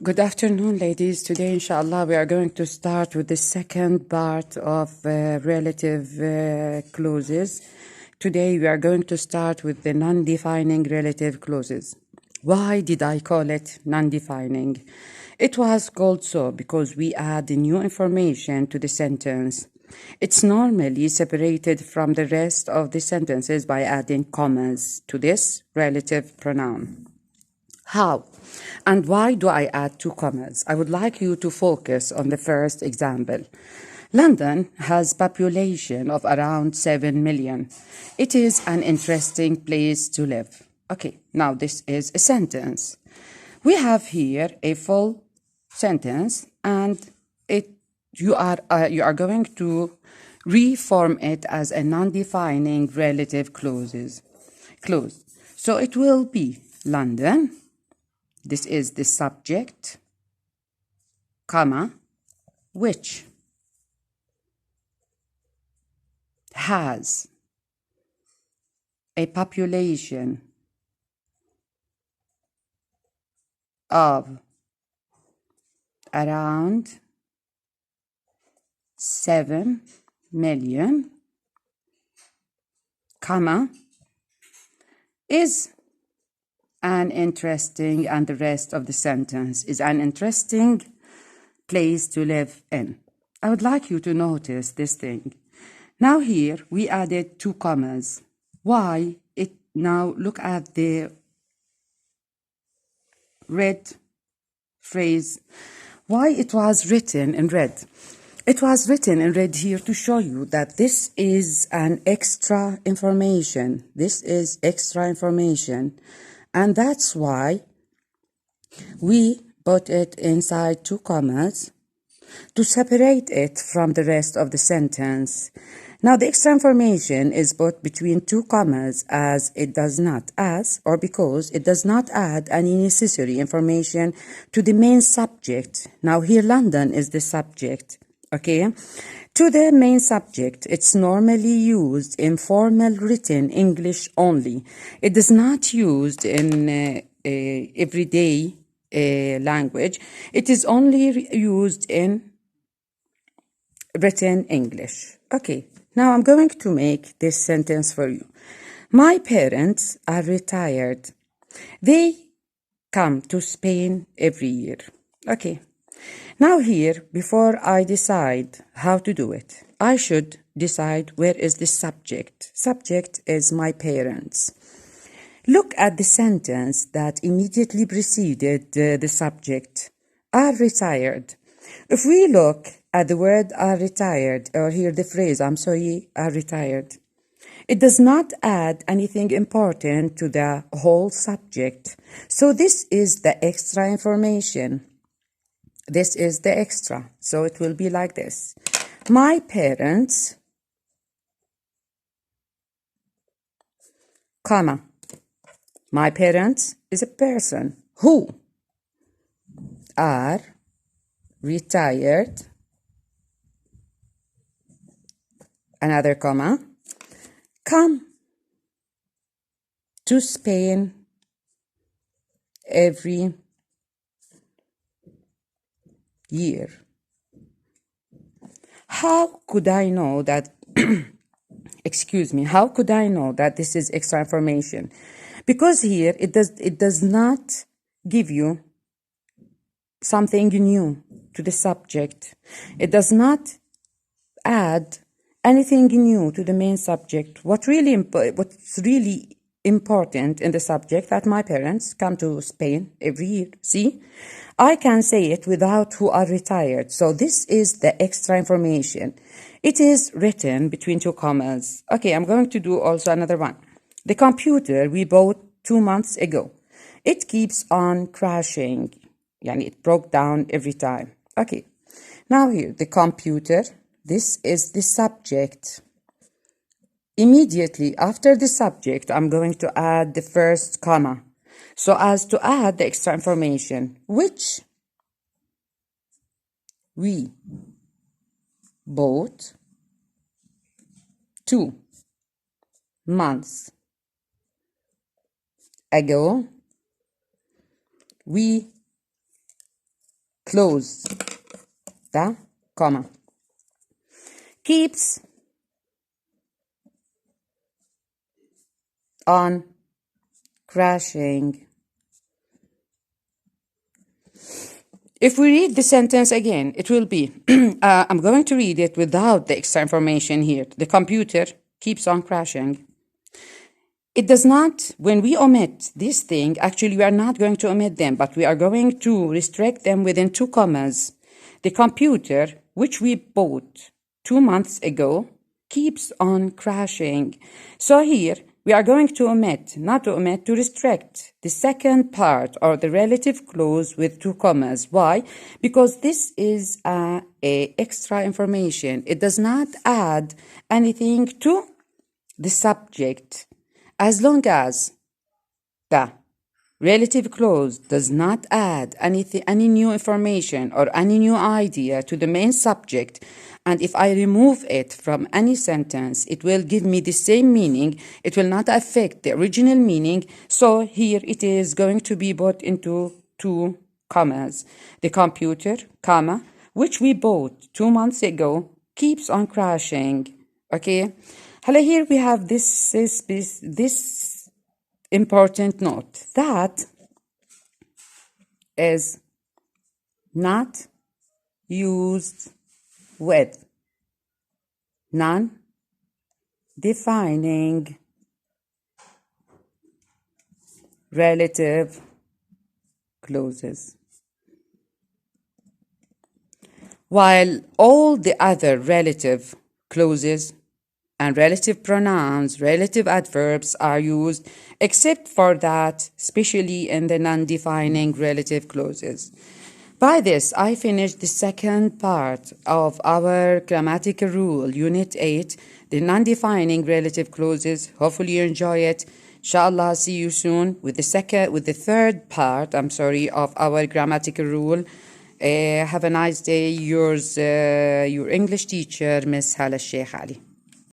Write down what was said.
Good afternoon, ladies. Today, inshallah, we are going to start with the second part of relative clauses. Today, we are going to start with the non-defining relative clauses. Why did I call it non-defining? It was called so because we add new information to the sentence. It's normally separated from the rest of the sentences by adding commas to this relative pronoun. How and why do I add two commas? I would like you to focus on the first example. London has population of around 7 million. It is an interesting place to live. Okay, now this is a sentence. We have here a full sentence and you are going to reform it as a non-defining relative clause. So it will be London. This is the subject, comma, which has a population of around 7 million, comma, is an interesting, and the rest of the sentence is an interesting place to live in. I would like you to notice this thing. Now here we added two commas. Why? Now look at the red phrase. Why it was written in red? It was written in red here to show you that this is an extra information. This is extra information. And that's why we put it inside two commas to separate it from the rest of the sentence. Now, the extra information is put between two commas because it does not add any necessary information to the main subject. Now, here London is the subject, okay? To the main subject, it's normally used in formal written English only. It is not used in everyday language. It is only used in written English. Okay, now I'm going to make this sentence for you. My parents are retired. They come to Spain every year. Okay. Now here, before I decide how to do it, I should decide where is the subject. Subject is my parents. Look at the sentence that immediately preceded the subject. Are retired. If we look at the word are retired, or here the phrase, are retired, it does not add anything important to the whole subject. So this is the extra information. This is the extra. So it will be like this. My parents, comma. My parents is a person who are retired, another comma, come to Spain every year. How could I know that, how could I know that this is extra information? Because here it does not give you something new to the subject. It does not add anything new to the main subject. What's really important in the subject that my parents come to Spain every year. See, I can say it without who are retired. So this is the extra information. It is written between two commas. Okay, I'm going to do also another one. The computer we bought 2 months ago. It keeps on crashing. It broke down every time. Okay, now here, the computer, this is the subject. Immediately after the subject, I'm going to add the first comma, so as to add the extra information, which we bought 2 months ago. We close the comma. Keeps on crashing. If we read the sentence again, it will be, I'm going to read it without the extra information here. The computer keeps on crashing. It does not, when we omit this thing, actually we are not going to omit them, but we are going to restrict them within 2 commas. The computer, which we bought 2 months ago, keeps on crashing. So here, we are going to omit, not to omit, to restrict the second part or the relative clause with 2 commas. Why? Because this is a extra information. It does not add anything to the subject. As long as the relative clause does not add any new information or any new idea to the main subject, and if I remove it from any sentence, it will give me the same meaning. It will not affect the original meaning. So here it is going to be put into 2 commas. The computer, comma, which we bought 2 months ago, keeps on crashing. Okay? Here we have this important note. That is not used with non-defining relative clauses. While all the other relative clauses and relative pronouns, relative adverbs are used, except for that, especially in the non-defining relative clauses. By this, I finished the second part of our grammatical rule, Unit 8, the non-defining relative clauses. Hopefully you enjoy it. Inshallah, see you soon with the third part, of our grammatical rule. Have a nice day. Your English teacher, Miss Hala Sheikh Ali.